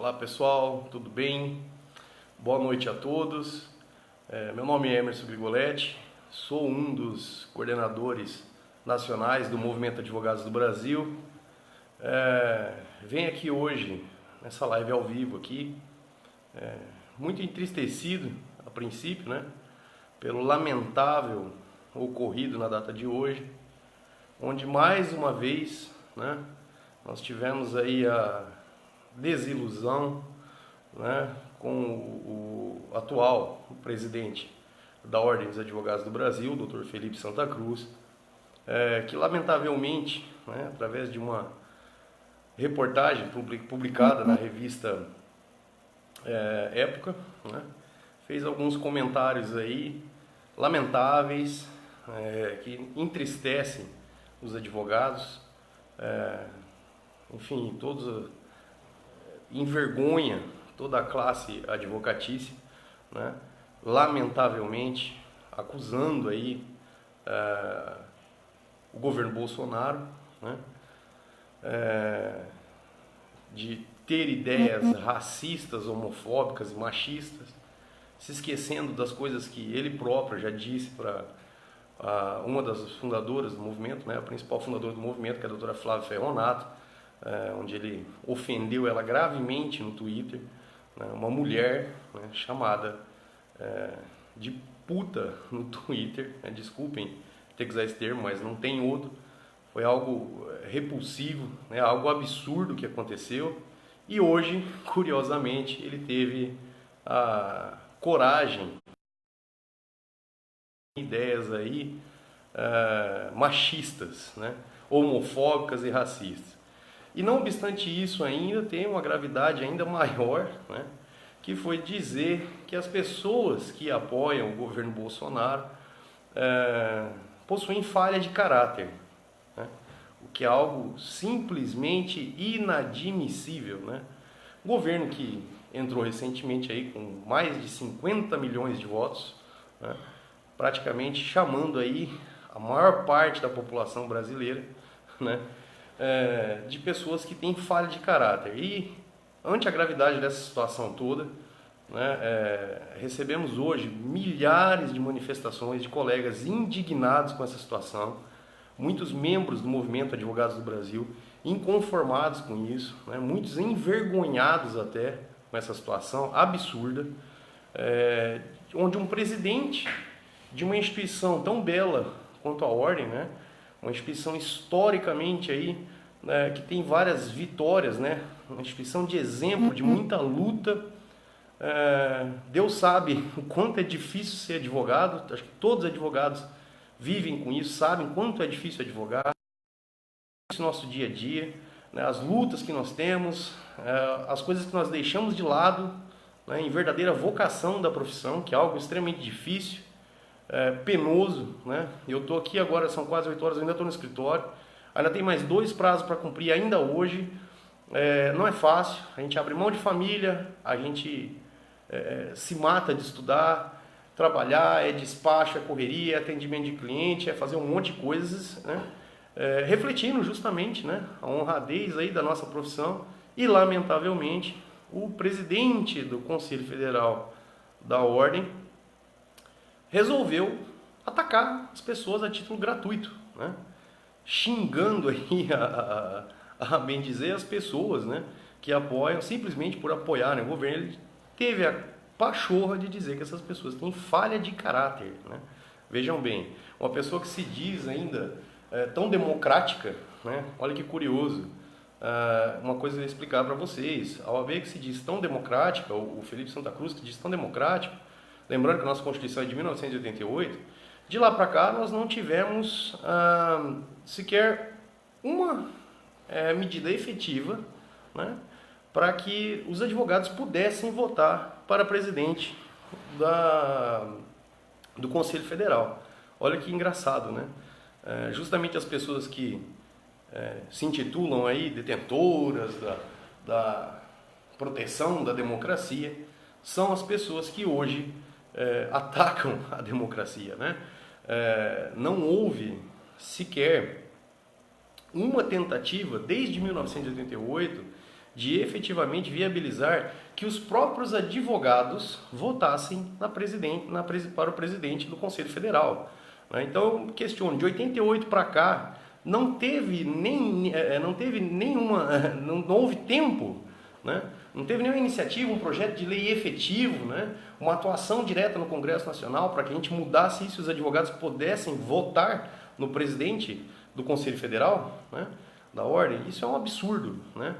Olá pessoal, tudo bem? Boa noite a todos. Meu nome é Emerson Grigoletti, sou um dos coordenadores nacionais do Movimento Advogados do Brasil. Venho aqui hoje, nessa live ao vivo aqui, muito entristecido a princípio, né? Pelo lamentável ocorrido na data de hoje, onde mais uma vez, né, nós tivemos aí a desilusão, né, com o atual presidente da Ordem dos Advogados do Brasil, Dr. Felipe Santa Cruz, que lamentavelmente, né, através de uma reportagem publicada na revista Época, né, fez alguns comentários aí lamentáveis, que entristecem os advogados, enfim, todos envergonha toda a classe advocatícia, né? Lamentavelmente acusando aí o governo Bolsonaro, né, de ter ideias racistas, homofóbicas e machistas, se esquecendo das coisas que ele próprio já disse para uma das fundadoras do movimento, né, a principal fundadora do movimento, que é a doutora Flávia Ferronato, onde ele ofendeu ela gravemente no Twitter, né, uma mulher, né, chamada de puta no Twitter, né, desculpem ter que usar esse termo, mas não tem outro. Foi algo repulsivo, né, algo absurdo que aconteceu, e hoje, curiosamente, ele teve a coragem, ideias aí machistas, né, homofóbicas e racistas. E não obstante isso, ainda tem uma gravidade ainda maior, né, que foi dizer que as pessoas que apoiam o governo Bolsonaro possuem falha de caráter, né, o que é algo simplesmente inadmissível, né? O governo que entrou recentemente aí com mais de 50 milhões de votos, né, praticamente chamando aí a maior parte da população brasileira, né, de pessoas que têm falha de caráter. E, ante a gravidade dessa situação toda, né, recebemos hoje milhares de manifestações de colegas indignados com essa situação, muitos membros do Movimento Advogados do Brasil inconformados com isso, né, muitos envergonhados até com essa situação absurda, onde um presidente de uma instituição tão bela quanto a Ordem, né, uma instituição historicamente aí, né, que tem várias vitórias, né, uma instituição de exemplo, de muita luta. Deus sabe o quanto é difícil ser advogado, acho que todos os advogados vivem com isso, sabem quanto é difícil advogar, no nosso dia a dia, né, as lutas que nós temos, as coisas que nós deixamos de lado, né, em verdadeira vocação da profissão, que é algo extremamente difícil, penoso, né? Eu estou aqui agora, são quase 8 horas, eu ainda estou no escritório, ainda tem mais 2 prazos para cumprir ainda hoje. Não é fácil, a gente abre mão de família, a gente se mata de estudar, trabalhar, é despacho, é correria, é atendimento de cliente, é fazer um monte de coisas, né? Refletindo justamente, né, a honradez aí da nossa profissão. E lamentavelmente o presidente do Conselho Federal da Ordem resolveu atacar as pessoas a título gratuito, né? Xingando aí, a bem dizer, as pessoas, né, que apoiam, simplesmente por apoiarem o governo. Ele teve a pachorra de dizer que essas pessoas têm falha de caráter, né? Vejam bem, uma pessoa que se diz ainda tão democrática, né? Olha que curioso, uma coisa eu vou explicar para vocês. Ao ver que se diz tão democrática, o Felipe Santa Cruz que diz tão democrático, lembrando que a nossa Constituição é de 1988, de lá para cá nós não tivemos sequer uma medida efetiva, né, para que os advogados pudessem votar para presidente do Conselho Federal. Olha que engraçado, né? Justamente as pessoas que se intitulam aí detentoras da proteção da democracia são as pessoas que hoje atacam a democracia, né? Não houve sequer uma tentativa, desde 1988, de efetivamente viabilizar que os próprios advogados votassem para o presidente do Conselho Federal. Então, eu questiono, de 88 para cá, não houve tempo, né? Não teve nenhuma iniciativa, um projeto de lei efetivo, né? Uma atuação direta no Congresso Nacional para que a gente mudasse isso e os advogados pudessem votar no presidente do Conselho Federal, né? Da Ordem. Isso é um absurdo, né?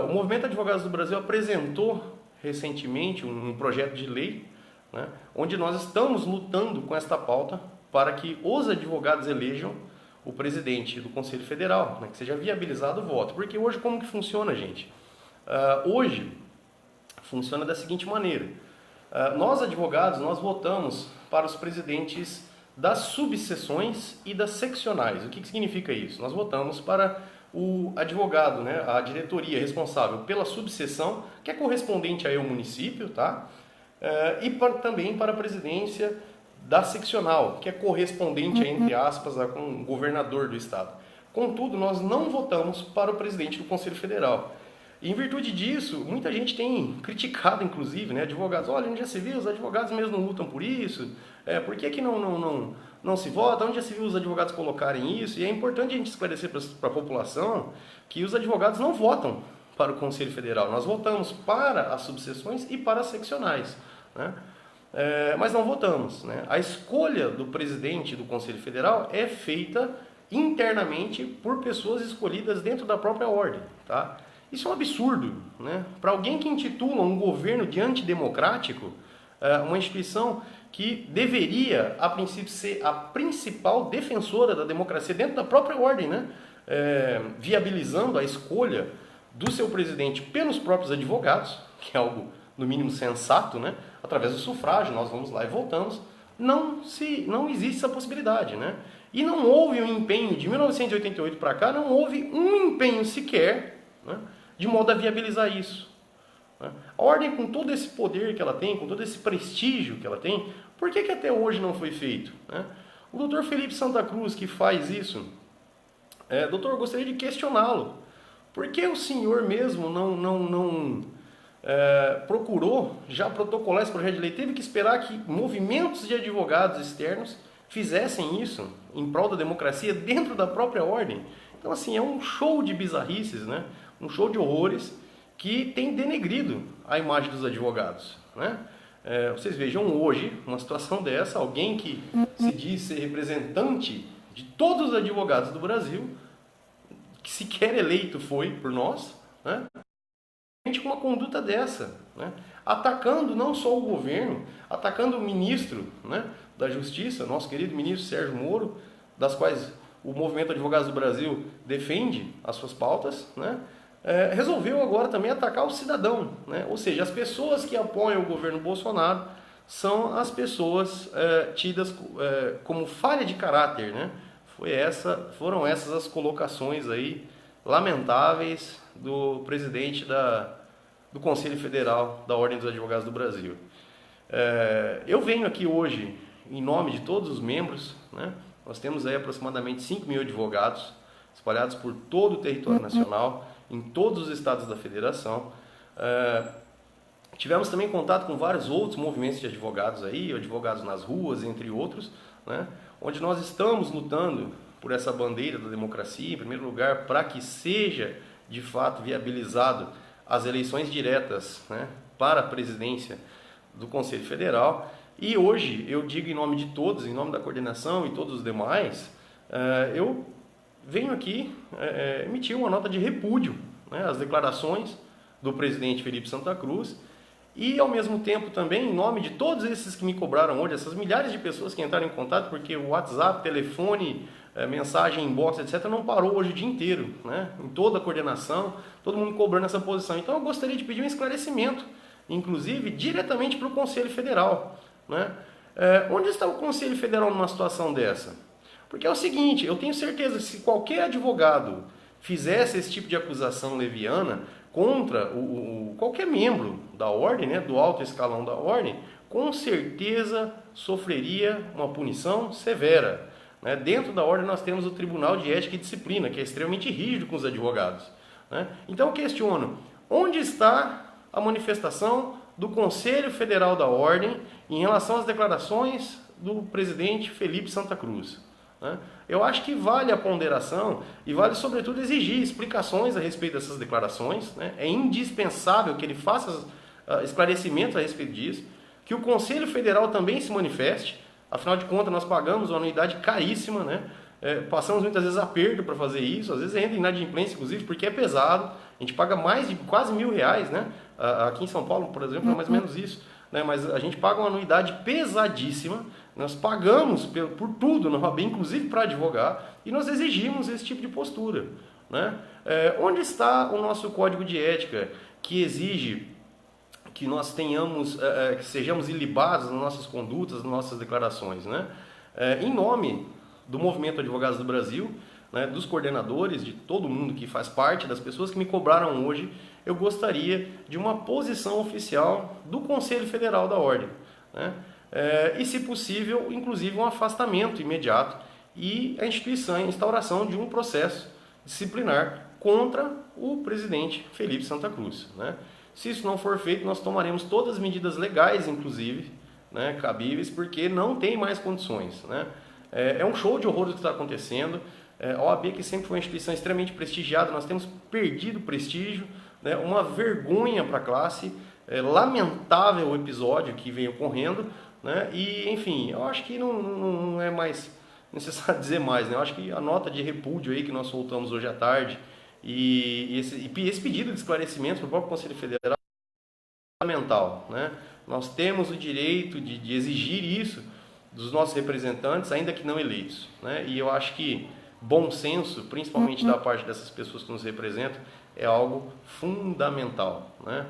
O Movimento Advogados do Brasil apresentou recentemente um projeto de lei, né? Onde nós estamos lutando com esta pauta para que os advogados elejam o presidente do Conselho Federal, né? Que seja viabilizado o voto. Porque hoje como que funciona, gente? Hoje funciona da seguinte maneira: nós advogados, nós votamos para os presidentes das subseções e das seccionais. O que significa isso? Nós votamos para o advogado, né, a diretoria responsável pela subseção, que é correspondente aí ao município, tá? E também para a presidência da seccional, que é correspondente, entre aspas, com o governador do estado. Contudo, nós não votamos para o presidente do Conselho Federal. E, em virtude disso, muita gente tem criticado, inclusive, né, advogados. Olha, onde já se viu, os advogados mesmo não lutam por isso. Por que não se vota? Onde já se viu os advogados colocarem isso? E é importante a gente esclarecer para a população que os advogados não votam para o Conselho Federal. Nós votamos para as subseções e para as seccionais, né? Mas não votamos, né? A escolha do presidente do Conselho Federal é feita internamente por pessoas escolhidas dentro da própria ordem, tá? Isso é um absurdo, né? Para alguém que intitula um governo de antidemocrático, uma instituição que deveria, a princípio, ser a principal defensora da democracia dentro da própria ordem, né? Viabilizando a escolha do seu presidente pelos próprios advogados, que é algo, no mínimo, sensato, né? Através do sufrágio, nós vamos lá e votamos. Não existe essa possibilidade, né? E não houve um empenho, de 1988 para cá, não houve um empenho sequer, né, de modo a viabilizar isso. A ordem, com todo esse poder que ela tem, com todo esse prestígio que ela tem, por que até hoje não foi feito? O doutor Felipe Santa Cruz, que faz isso, doutor, eu gostaria de questioná-lo. Por que o senhor mesmo não procurou já protocolar esse projeto de lei? Teve que esperar que movimentos de advogados externos fizessem isso em prol da democracia dentro da própria ordem. Então, assim, é um show de bizarrices, né? Um show de horrores que tem denegrido a imagem dos advogados, né? Vocês vejam hoje uma situação dessa, alguém que se diz ser representante de todos os advogados do Brasil, que sequer eleito foi por nós, né? Com uma conduta dessa, né? Atacando não só o governo, atacando o ministro, né, da Justiça, nosso querido ministro Sérgio Moro, das quais o Movimento Advogados do Brasil defende as suas pautas, né? Resolveu agora também atacar o cidadão, né? Ou seja, as pessoas que apoiam o governo Bolsonaro são as pessoas tidas como falha de caráter, né? Foram essas as colocações aí lamentáveis do presidente do Conselho Federal da Ordem dos Advogados do Brasil. Eu venho aqui hoje em nome de todos os membros, né? Nós temos aí aproximadamente 5 mil advogados espalhados por todo o território nacional, em todos os estados da federação. Tivemos também contato com vários outros movimentos de advogados aí, advogados nas ruas, entre outros, né? Onde nós estamos lutando por essa bandeira da democracia, em primeiro lugar, para que seja de fato viabilizado as eleições diretas, né, para a presidência do Conselho Federal. E hoje eu digo em nome de todos, em nome da coordenação e todos os demais, eu venho aqui emitir uma nota de repúdio, né, às declarações do presidente Felipe Santa Cruz e, ao mesmo tempo, também em nome de todos esses que me cobraram hoje, essas milhares de pessoas que entraram em contato, porque o WhatsApp, telefone, mensagem, inbox, etc., não parou hoje o dia inteiro, né, em toda a coordenação, todo mundo cobrando essa posição. Então eu gostaria de pedir um esclarecimento, inclusive diretamente para o Conselho Federal, né? Onde está o Conselho Federal numa situação dessa? Porque é o seguinte, eu tenho certeza que se qualquer advogado fizesse esse tipo de acusação leviana contra qualquer membro da ordem, né, do alto escalão da ordem, com certeza sofreria uma punição severa, né? Dentro da ordem nós temos o Tribunal de Ética e Disciplina, que é extremamente rígido com os advogados, né? Então eu questiono, onde está a manifestação do Conselho Federal da Ordem em relação às declarações do presidente Felipe Santa Cruz, né? Eu acho que vale a ponderação e vale sobretudo exigir explicações a respeito dessas declarações, né? É indispensável que ele faça esclarecimentos a respeito disso, que o Conselho Federal também se manifeste. Afinal de contas, nós pagamos uma anuidade caríssima, né? Passamos muitas vezes aperto para fazer isso, às vezes entra inadimplência, inclusive, porque é pesado. A gente paga mais de quase R$1.000, né? Aqui em São Paulo, por exemplo, é mais ou menos isso, né? Mas a gente paga uma anuidade pesadíssima, nós pagamos por tudo na OAB, inclusive para advogar, e nós exigimos esse tipo de postura, né? Onde está o nosso código de ética que exige que nós tenhamos, que sejamos ilibados nas nossas condutas, nas nossas declarações, né? Em nome do Movimento Advogados do Brasil, né, dos coordenadores, de todo mundo que faz parte, das pessoas que me cobraram hoje, eu gostaria de uma posição oficial do Conselho Federal da Ordem, né? E, se possível, inclusive um afastamento imediato e a instauração de um processo disciplinar contra o presidente Felipe Santa Cruz, né? Se isso não for feito, nós tomaremos todas as medidas legais, inclusive, né, cabíveis, porque não tem mais condições, né? É um show de horrores que está acontecendo. A OAB, que sempre foi uma instituição extremamente prestigiada, nós temos perdido prestígio, né? Uma vergonha para a classe, lamentável o episódio que vem ocorrendo, né? E, enfim, eu acho que não é mais necessário dizer mais, né? Eu acho que a nota de repúdio aí que nós soltamos hoje à tarde e esse pedido de esclarecimento para o próprio Conselho Federal é fundamental, né? Nós temos o direito de exigir isso dos nossos representantes, ainda que não eleitos, né? E eu acho que bom senso, principalmente da parte dessas pessoas que nos representam, é algo fundamental, né?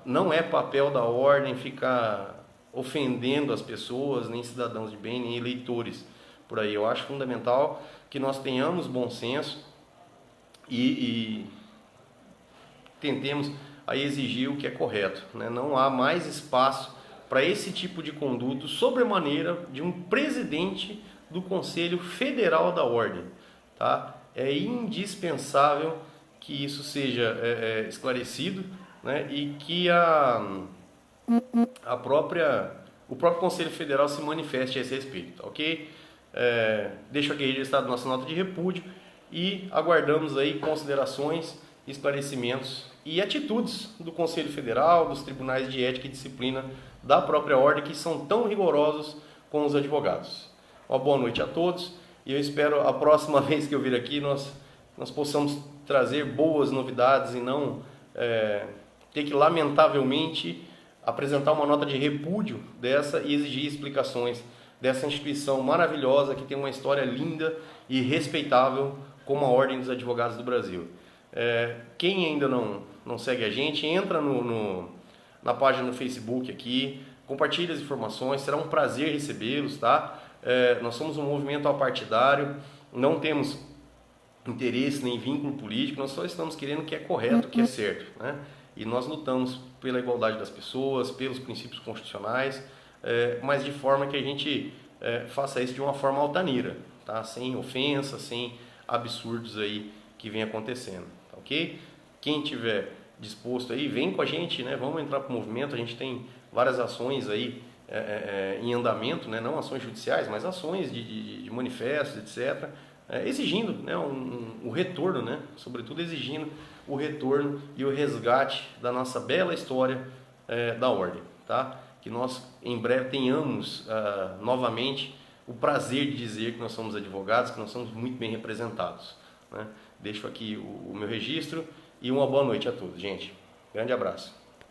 Não é papel da ordem ficar ofendendo as pessoas, nem cidadãos de bem, nem eleitores por aí. Eu acho fundamental que nós tenhamos bom senso e tentemos a exigir o que é correto, né? Não há mais espaço para esse tipo de conduto sobremaneira de um presidente do Conselho Federal da Ordem, tá? É indispensável que isso seja esclarecido, né? E que o próprio Conselho Federal se manifeste a esse respeito, tá, ok? Deixo aqui registrado nossa nota de repúdio e aguardamos aí considerações, esclarecimentos e atitudes do Conselho Federal, dos tribunais de ética e disciplina da própria ordem, que são tão rigorosos com os advogados. Uma boa noite a todos e eu espero a próxima vez que eu vir aqui nós possamos trazer boas novidades e não ter que lamentavelmente apresentar uma nota de repúdio dessa e exigir explicações dessa instituição maravilhosa que tem uma história linda e respeitável como a Ordem dos Advogados do Brasil. Quem ainda não segue a gente, entra na página no Facebook aqui, compartilha as informações, será um prazer recebê-los, tá? Nós somos um movimento apartidário, não temos interesse nem vínculo político, nós só estamos querendo o que é correto, o que é certo, né? E nós lutamos pela igualdade das pessoas, pelos princípios constitucionais, mas de forma que a gente faça isso de uma forma altaneira, tá? Sem ofensa, sem absurdos aí que vem acontecendo, tá, ok? Quem tiver disposto aí, vem com a gente, né? Vamos entrar para o movimento. A gente tem várias ações aí em andamento, né? Não ações judiciais, mas ações de manifestos, etc., exigindo, né, o retorno, né? Sobretudo exigindo o retorno e o resgate da nossa bela história da ordem, tá? Que nós em breve tenhamos novamente o prazer de dizer que nós somos advogados, que nós somos muito bem representados, né? Deixo aqui o meu registro e uma boa noite a todos, gente. Grande abraço.